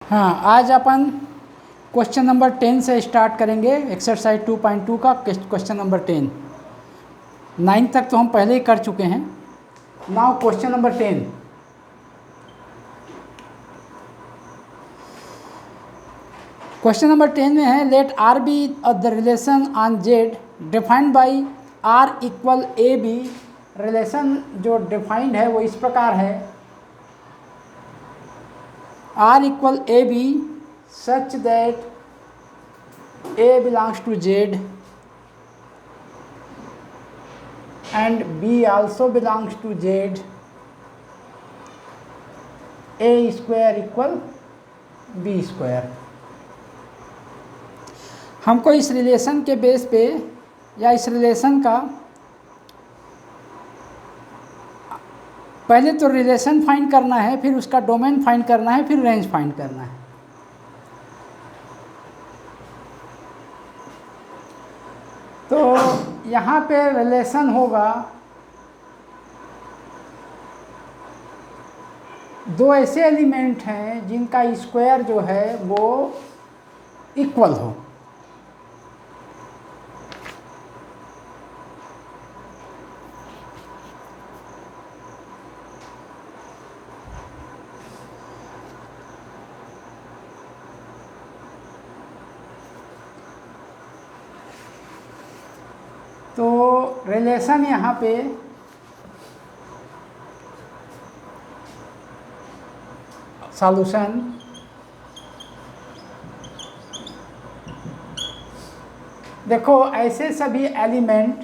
हाँ, आज अपन question number 10 से स्टार्ट करेंगे। एक्सरसाइज 2.2 का क्वेश्चन नंबर 10। 9 तक तो हम पहले ही कर चुके हैं। Now question number 10। Question number 10 में है let R be the relation on Z defined by R equal a b. Relation जो डिफाइंड है वो इस प्रकार है, R equal AB such that A belongs to Z and B also belongs to Z, A square equal B square। हमको इस relation के base पे या इस रिलेशन का पहले तो रिलेशन फाइंड करना है, फिर उसका डोमेन फाइंड करना है, फिर रेंज फाइंड करना है। तो यहाँ पे रिलेशन होगा दो ऐसे एलिमेंट हैं जिनका स्क्वायर जो है वो इक्वल हो। तो रिलेशन यहाँ पे सॉल्यूशन देखो, ऐसे सभी एलिमेंट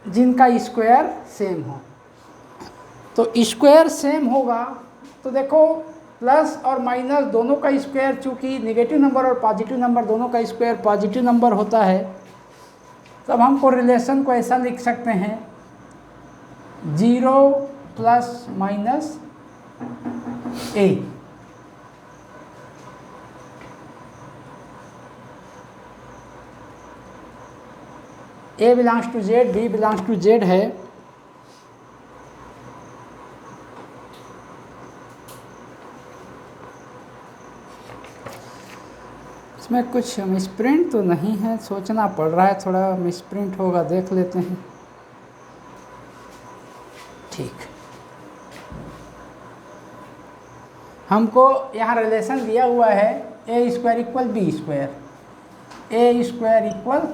जिनका स्क्वायर सेम हो। तो स्क्वायर सेम होगा तो देखो प्लस और माइनस दोनों का स्क्वायर, चूँकि नेगेटिव नंबर और पॉजिटिव नंबर दोनों का स्क्वायर पॉजिटिव नंबर होता है, तब हमको रिलेशन को ऐसा लिख सकते हैं 0 plus minus a. A belongs to Z, b belongs to Z है। इसमें कुछ मिसप्रिंट तो नहीं है, सोचना पड़ रहा है, थोड़ा मिसप्रिंट होगा, देख लेते हैं। ठीक, हमको यहाँ रिलेशन दिया हुआ है a square equal b square, a square equal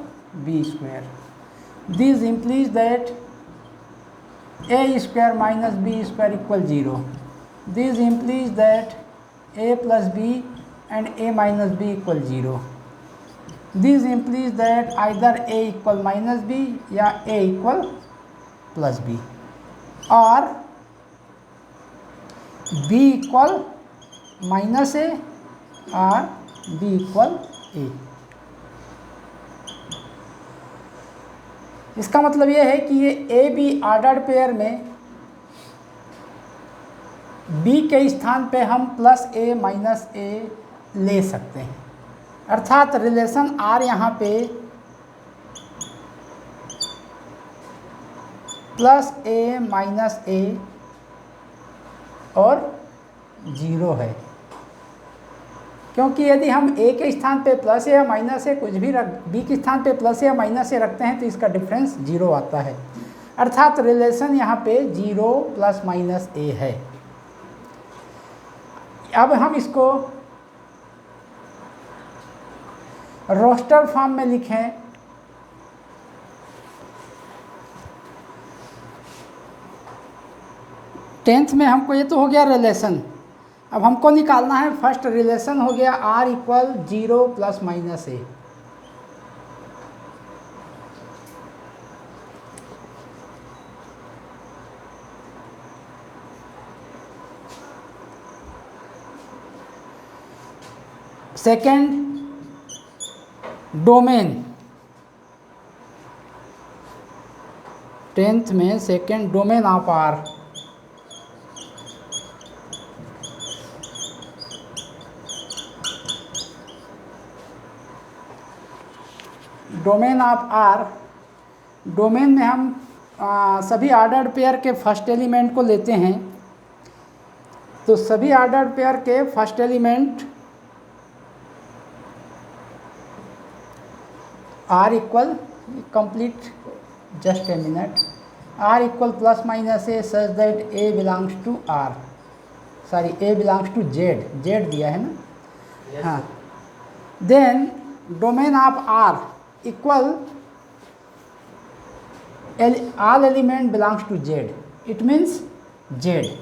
b square. This implies that a square minus b square equal 0। This implies that a plus b and a minus b equal 0. This implies that either a equal minus b या a equal plus b or b equal minus a or b equal a। इसका मतलब ये है कि ये a b ordered pair में b के स्थान पे हम प्लस a माइनस a ले सकते हैं। अर्थात रिलेशन R यहाँ पे प्लस a माइनस a और 0 है, क्योंकि यदि हम a के स्थान पे प्लस a या माइनस a कुछ भी b के स्थान पे प्लस a या माइनस a रखते हैं तो इसका डिफरेंस 0 आता है। अर्थात रिलेशन यहाँ पे 0 प्लस माइनस a है। अब हम इसको रोस्टर फॉर्म में लिखें। टेंथ में हमको ये तो हो गया रिलेशन। अब हमको निकालना है फर्स्ट रिलेशन, हो गया R equal 0 plus minus a. Second domain, tenth में second domain of R. Domain of R, domain में हम सभी ऑर्डर्ड पेयर के फर्स्ट एलिमेंट को लेते हैं। तो सभी ऑर्डर्ड पेयर के first element r equal complete, just a minute, r equal plus minus a such that a belongs to r, sorry a belongs to z, z दिया है ना, हाँ, then domain of r equal all element belongs to z, it means z.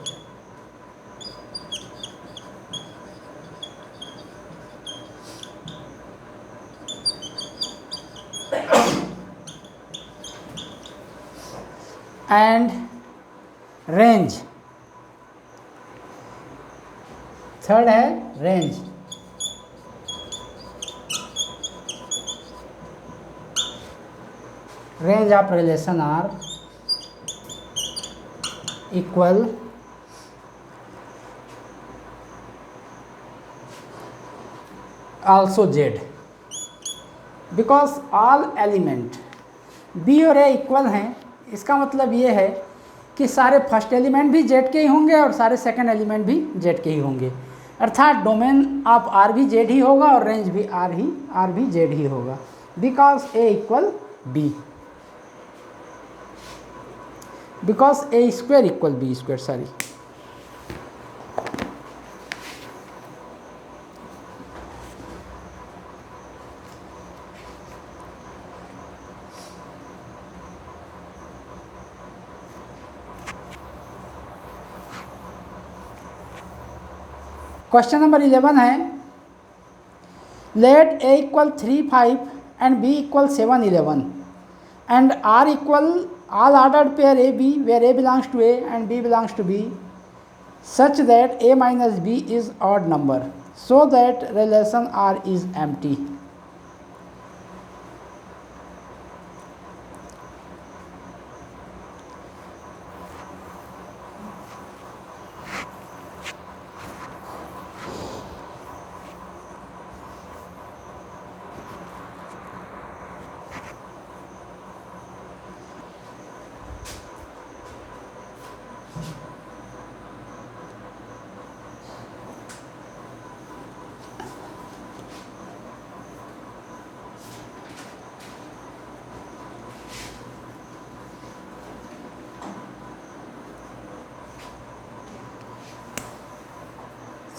And range, third है range, range of relation R equal also z, because all element b और a equal हैं, इसका मतलब ये है कि सारे फर्स्ट एलिमेंट भी जेड के ही होंगे और सारे सेकंड एलिमेंट भी जेड के ही होंगे, अर्थात डोमेन ऑफ आर भी जेड ही होगा और रेंज भी आर भी जेड ही होगा, because a equal b, because a square equal b square, sorry. Question number 11 है, let A equal 3 5 and B equal 7 11 and R equal all ordered pair a b where a belongs to A and b belongs to B such that a minus b is odd number so that relation R is empty.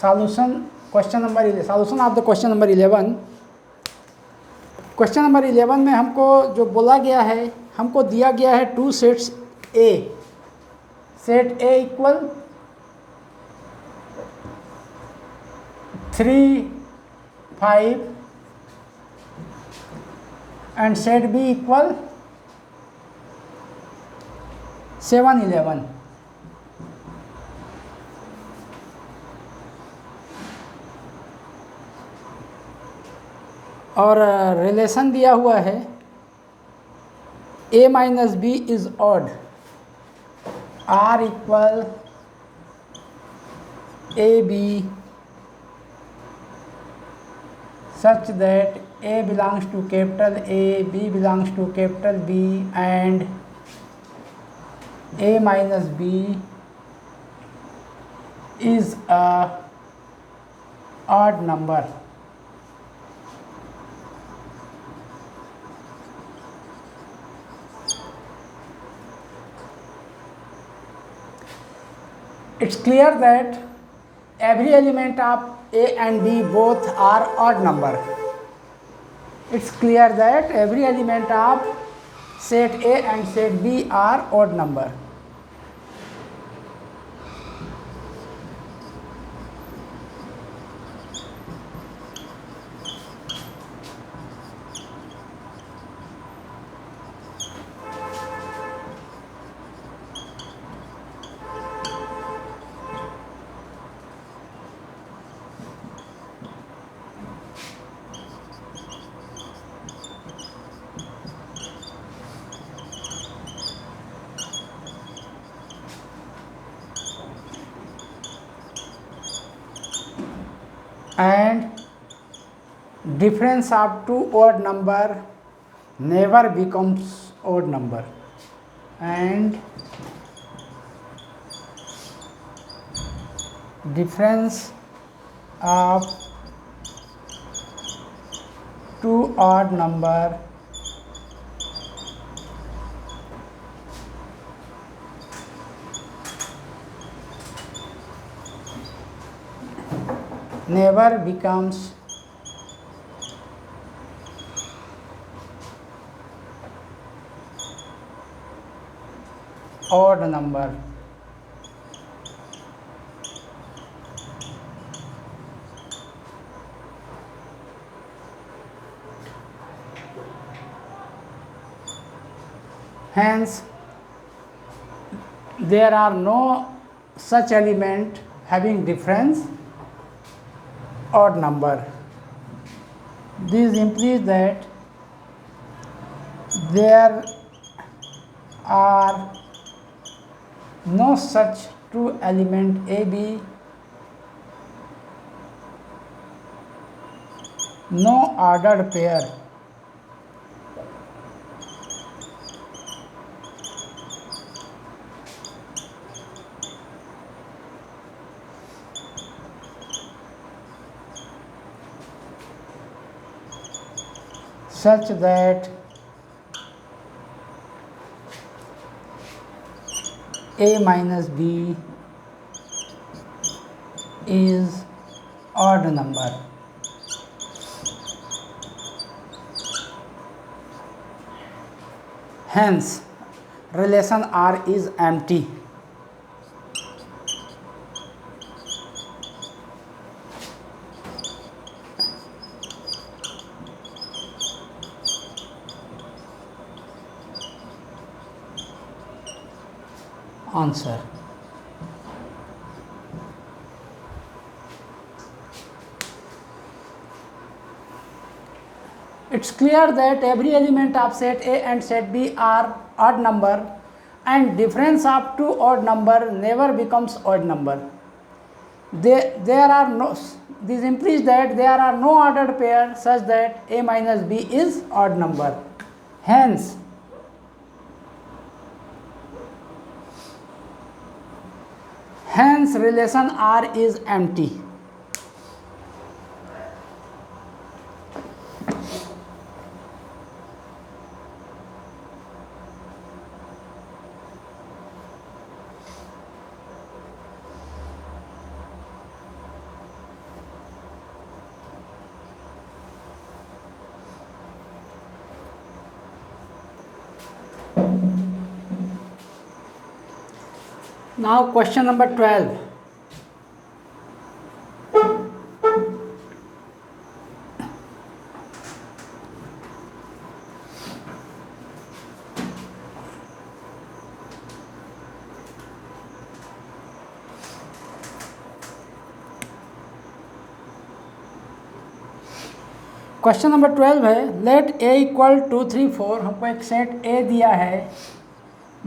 solution question number 11, solution of the question number 11। Question number 11 में हमको जो बोला गया है, हमको दिया गया है two sets A, set A equal 3 5 and set B equal 7 11। और रिलेशन दिया हुआ है a minus b is odd, r equal a b such that a belongs to capital A, b belongs to capital B and a minus b is a odd number। It's clear that every element of A and B both are odd number. It's clear that every element of set A and set B are odd number. And difference of two odd number never becomes odd number, and difference of two odd number never becomes odd number. Hence, there are no such element having difference odd number. This implies that there are no such true element AB, no ordered pair such that A minus B is odd number. Hence, relation R is empty. Answer. It's clear that every element of set A and set B are odd number, and difference of two odd number never becomes odd number. This implies that there are no ordered pair such that A minus B is odd number. Hence, relation R is empty. Now question number 12. Question number 12 है, let A equal 2 3 4। हमको एक set ए दिया है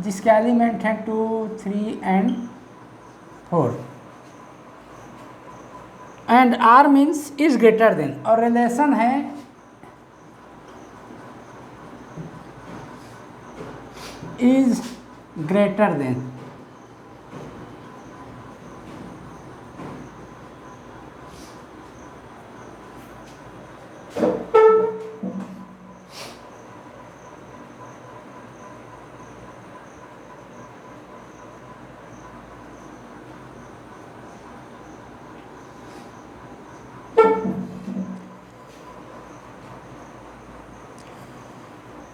जिसके element हैं 2 3 and 4, and R means is greater than, और relation है is greater than.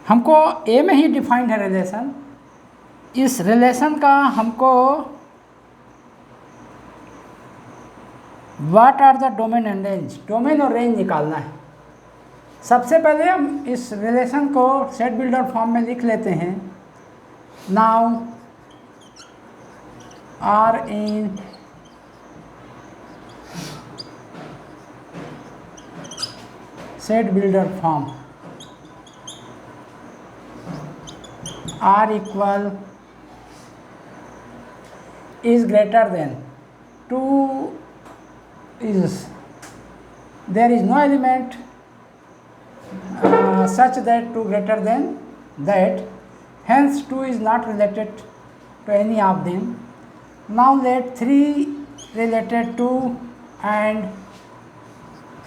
हमको ए में ही डिफाइंड है रिलेशन। इस रिलेशन का हमको what are the domain and range, domain और रेंज निकालना है। सबसे पहले हम इस रिलेशन को सेट बिल्डर फॉर्म में लिख लेते हैं। Now R in set builder form, R equal is greater than 2 is, there is no element such that 2 greater than that, hence 2 is not related to any of them. Now let 3 related 2 and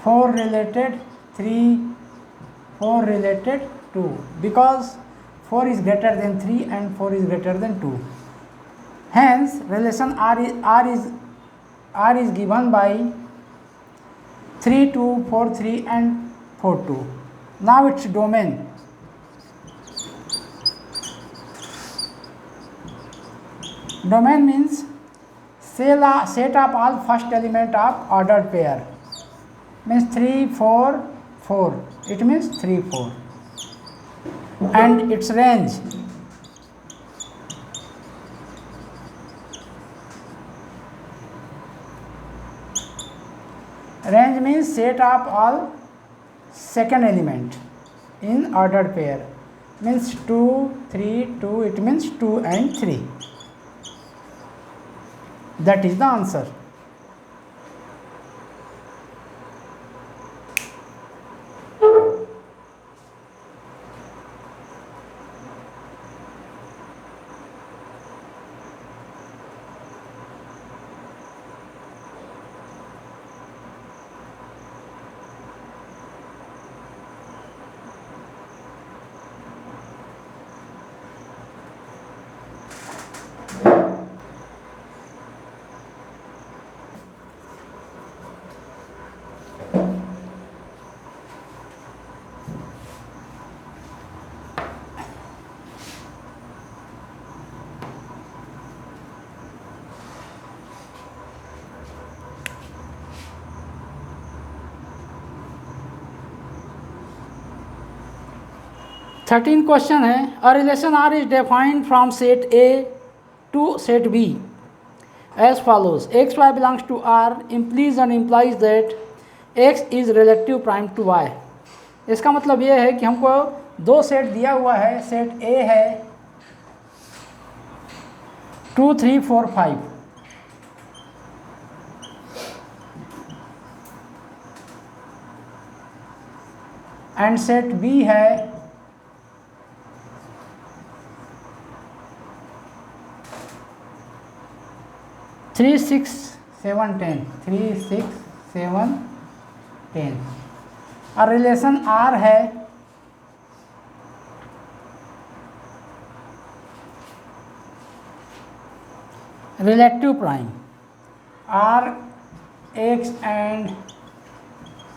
4 related 3, 4 related 2, because 4 is greater than 3 and 4 is greater than 2. Hence relation R is given by 3 2 4 3 and 4 2. Now its domain. Domain means set of all first element of ordered pair. Means 3 4 4. It means 3 4. And its range. Range means set of all second element in ordered pair. Means 2 3 2. It means 2 and 3. That is the answer. Thirteen question है, a relation R is defined from set A to set B as follows, x y belongs to R implies and implies that x is relative prime to y. इसका मतलब ये है कि हमको दो set दिया हुआ है, सेट ए है 2 3 4 5 एंड सेट बी है 3 6 7 10 3 6 7 10 और रिलेशन आर है relative prime, R x and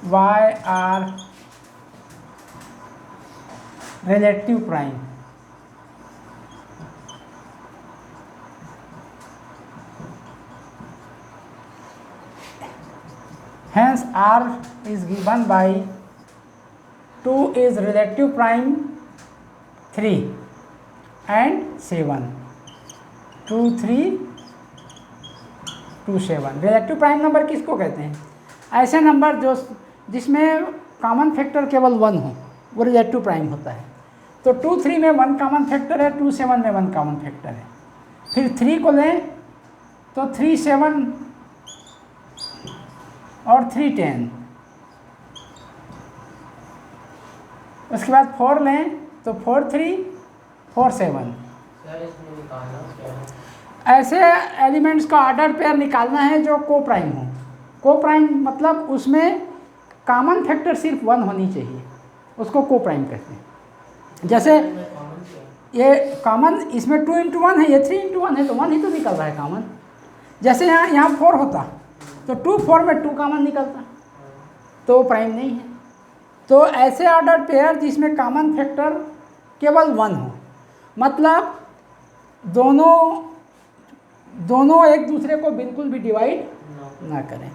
y R relative prime. Hence R is given by 2 is relative prime 3 and 7 2 3 2 7। Relative prime number किसको कहते हैं? ऐसे नंबर जो जिसमें कॉमन फैक्टर केवल 1 हो वो रिलेटिव प्राइम होता है। तो 2 3 में 1 कॉमन फैक्टर है, 2 7 में 1 कॉमन फैक्टर है। फिर 3 को लें तो 3 7 और 3 10। उसके बाद 4 लें तो 4 3 4 7। ऐसे एलिमेंट्स का ऑर्डर पेयर निकालना है जो को प्राइम हो। को प्राइम मतलब उसमें कॉमन फैक्टर सिर्फ 1 होनी चाहिए, उसको को प्राइम कहते हैं। जैसे ये कॉमन इसमें 2 × 1 है, ये 3 × 1 है तो 1 ही तो निकल रहा है कॉमन। जैसे यहाँ 4 होता तो 2 4 में 2 कॉमन निकलता तो प्राइम नहीं है। तो ऐसे ऑर्डर पेयर जिसमें कॉमन फैक्टर केवल 1 हो, मतलब दोनों एक दूसरे को बिल्कुल भी डिवाइड ना करें।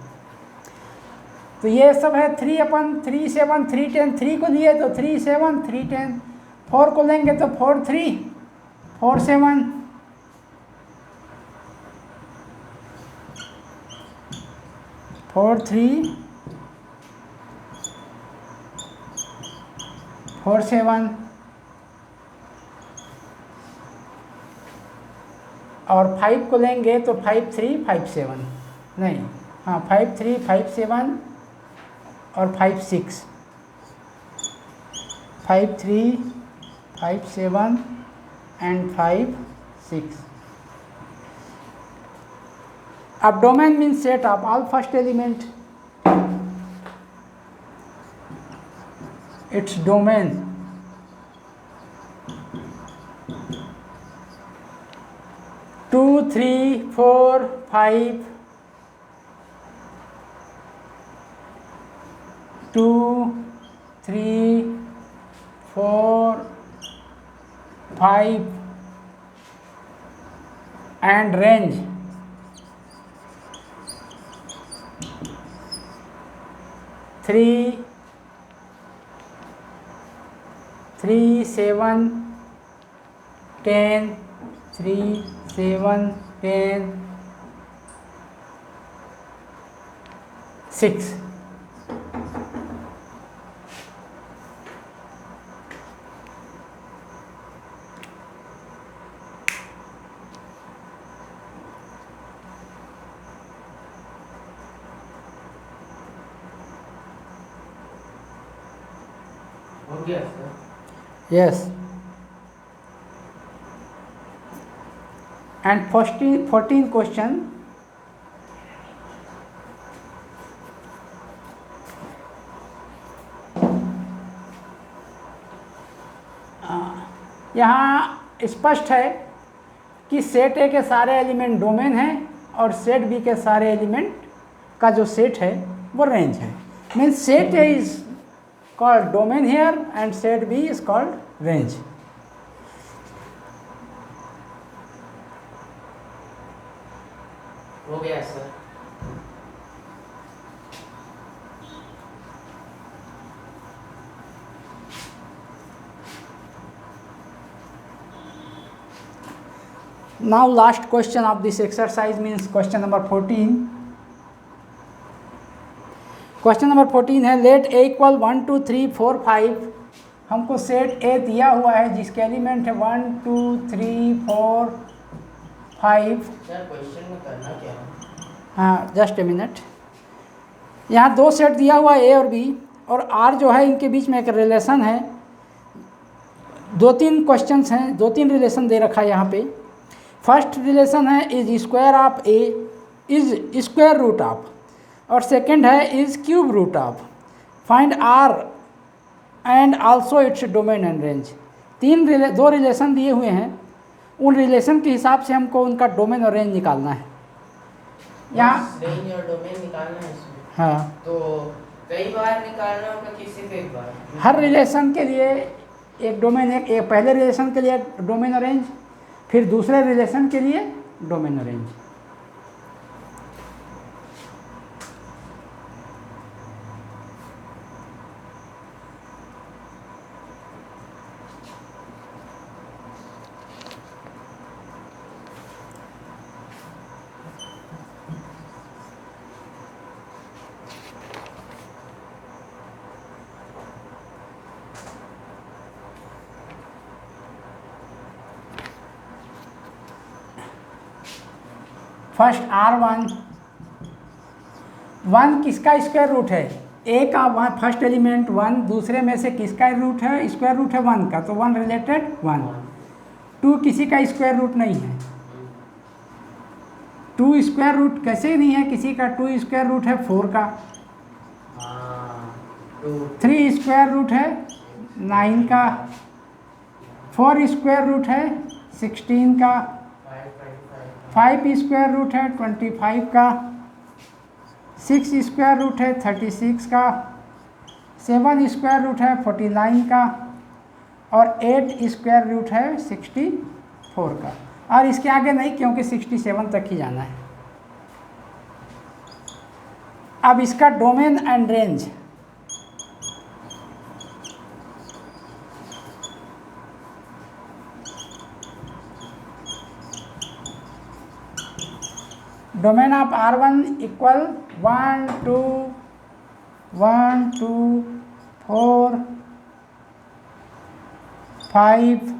तो ये सब है 3/3 7 3 10। 3 को लिए तो 3 7 3 10। 4 को लेंगे तो 4 3 4 7। 4 3 4 7 और 5 को लेंगे तो 5 3 5 7 नहीं, हाँ 5 3 5 7 और 5 6 5 3 5 7 and 5 6। अब domain means set of all first element. Its domain two, 3, 4, 5 2 3 4 5 and range 3 3 7 10 3 7 10 6 हो गया सर। yes and 14 question यहाँ स्पष्ट है कि सेट ए के सारे एलिमेंट डोमेन हैं और सेट बी के सारे एलिमेंट का जो सेट है वो रेंज है। Means set A is called domain here and set B is called range. हो गया sir. Now last question of this exercise means question number 14. Question number 14 है लेट ए इक्वल 1 2 3 4 5। हमको set ए दिया हुआ है जिसके एलिमेंट है 1 2 3 4 5। सर क्वेश्चन में करना क्या है? हाँ जस्ट ए मिनट। यहाँ दो सेट दिया हुआ है ए और बी और आर जो है इनके बीच में एक रिलेशन है। दो तीन क्वेश्चंस हैं, दो तीन रिलेशन दे रखा है यहाँ पे। फर्स्ट रिलेशन है is square of a is square root of और सेकंड है is cube root of. Find R and also its domain and range. दो रिलेशन दिए हुए हैं, उन रिलेशन के हिसाब से हमको उनका डोमेन और रेंज निकालना है। यहाँ रेंज और डोमेन निकालना है इसमें। हाँ तो कई बार निकालना होगा कि सिर्फ एक बार? हर रिलेशन के लिए एक डोमेन, एक पहले रिलेशन के लिए डोमेन और रेंज, फिर दूसरे रिलेशन के लिए डोमेन और रेंज। फर्स्ट R1 किसका स्क्वायर रूट है? ए का वन फर्स्ट एलिमेंट 1, दूसरे में से किसका रूट है? स्क्वायर रूट है 1 का, तो 1 रिलेटेड 1। 2 किसी का स्क्वायर रूट नहीं है। 2 स्क्वायर रूट कैसे नहीं है किसी का? 2 स्क्वायर रूट है 4 का। 3 स्क्वायर रूट है 9 का। 4 स्क्वायर रूट है 16 का। 5 स्क्वायर रूट है 25 का। 6 स्क्वायर रूट है 36 का। 7 स्क्वायर रूट है 49 का और 8 स्क्वायर रूट है 64 का। और इसके आगे नहीं, क्योंकि 67 तक ही जाना है। अब इसका domain and range domain of R1 equal 1 2 1 2 4 5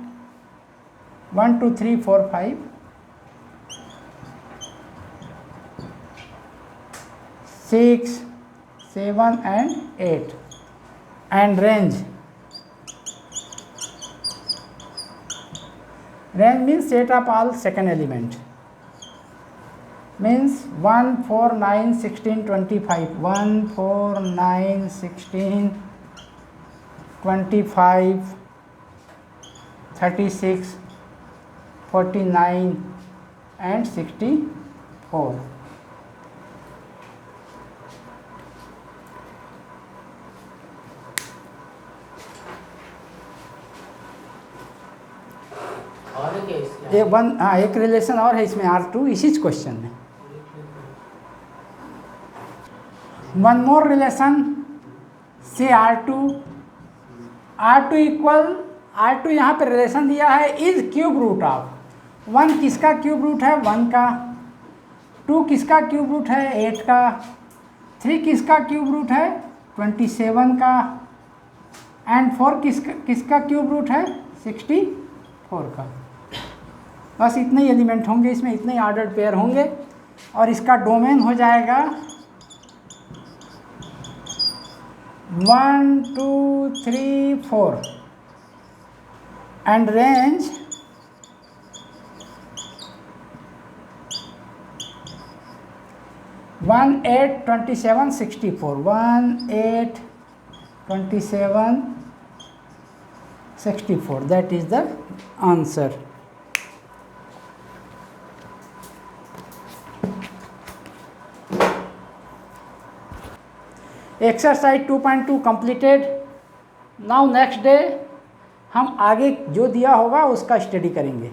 1 2 3 4 5 6 7 and 8 and range means set of all second element means 1 4 9 16 25 1 4 9 16 25 36 49 and 64। एक रिलेशन और है इसमें R2 इसी क्वेश्चन में। वन मोर रिलेशन से R2 इक्वल R2 यहाँ पे रिलेशन दिया है इज क्यूब रूट ऑफ 1 किसका क्यूब रूट है 1 का, 2 किसका क्यूब रूट है 8 का, 3 किसका क्यूब रूट है 27 का, एंड 4 किसका क्यूब रूट है 64 का। बस इतने ही एलिमेंट होंगे इसमें, इतने ही ऑर्डर्ड पेयर होंगे और इसका डोमेन हो जाएगा 1 2 3 4 and range 1 8 27 64 1 8 27 64 that is the answer. Exercise 2.2 completed. Now next day हम आगे जो दिया होगा उसका स्टडी करेंगे।